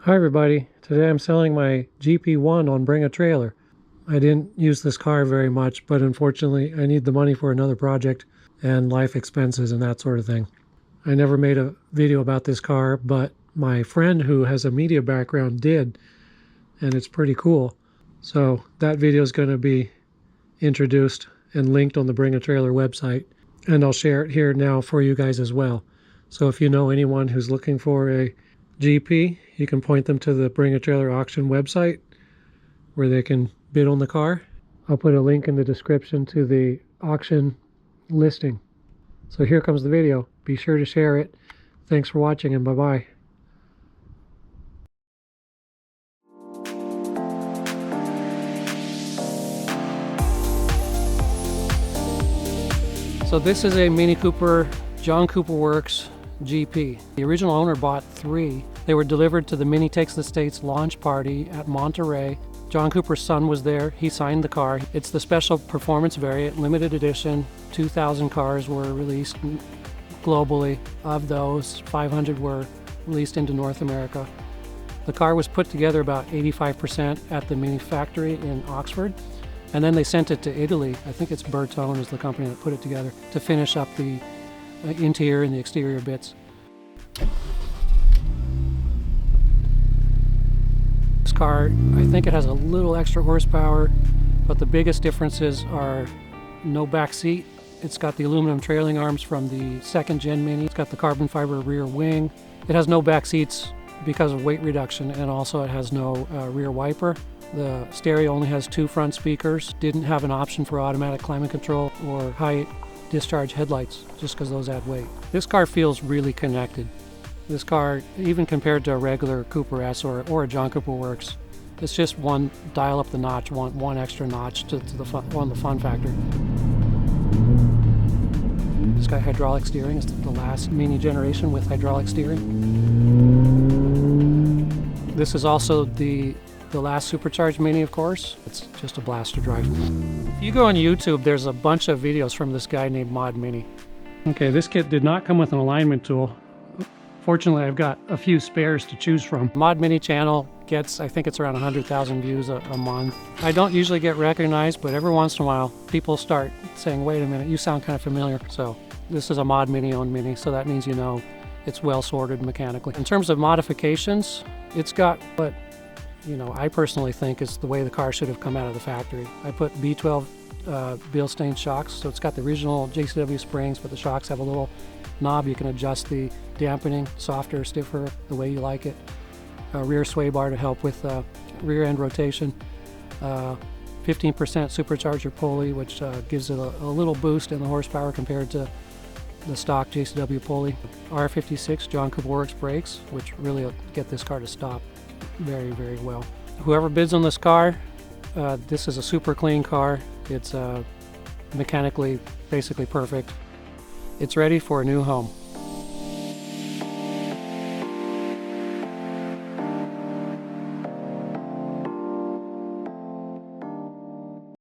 Hi everybody, today I'm selling my GP1 on Bring a Trailer. I didn't use this car very much, but unfortunately I need the money for another project and life expenses and that sort of thing. I never made a video about this car, but my friend who has a media background did, and it's pretty cool. So that video is going to be introduced and linked on the Bring a Trailer website, and I'll share it here now for you guys as well. So if you know anyone who's looking for a GP, you can point them to the Bring a Trailer auction website where they can bid on the car. I'll put a link in the description to the auction listing. So here comes the video. Be sure to share it. Thanks for watching and bye-bye. So this is a Mini Cooper John Cooper Works GP. The original owner bought 3. They were delivered to the Mini Takes the States launch party at Monterey. John Cooper's son was there. He signed the car. It's the special performance variant, limited edition. 2,000 cars were released globally. Of those, 500 were released into North America. The car was put together about 85% at the Mini factory in Oxford. And then they sent it to Italy. I think it's Bertone is the company that put it together to finish up the interior and the exterior bits. This car, I think it has a little extra horsepower, but the biggest differences are no back seat. It's got the aluminum trailing arms from the 2nd gen Mini. It's got the carbon fiber rear wing. It has no back seats because of weight reduction, and also it has no rear wiper. The stereo only has 2 front speakers. Didn't have an option for automatic climate control or high discharge headlights, just because those add weight. This car feels really connected. This car, even compared to a regular Cooper S or a John Cooper Works, it's just one dial up the notch, one extra notch to the fun factor. It's got hydraulic steering. It's the last Mini generation with hydraulic steering. This is also the last supercharged Mini, of course. It's just a blast to drive. If you go on YouTube, there's a bunch of videos from this guy named Mod Mini. Okay, this kit did not come with an alignment tool. Fortunately, I've got a few spares to choose from. Mod Mini channel gets, I think it's around 100,000 views a month. I don't usually get recognized, but every once in a while, people start saying, wait a minute, you sound kind of familiar. So this is a Mod Mini owned Mini, so that means you know it's well sorted mechanically. In terms of modifications, it's got what I personally think is the way the car should have come out of the factory. I put B12 Bilstein shocks, so it's got the original JCW springs, but the shocks have a little knob. You can adjust the dampening, softer, stiffer, the way you like it. A rear sway bar to help with rear end rotation. 15% supercharger pulley, which gives it a little boost in the horsepower compared to the stock JCW pulley. R56 John Cooper Works brakes, which really get this car to stop very, very well. Whoever bids on this car, this is a super clean car. It's mechanically basically perfect. It's ready for a new home.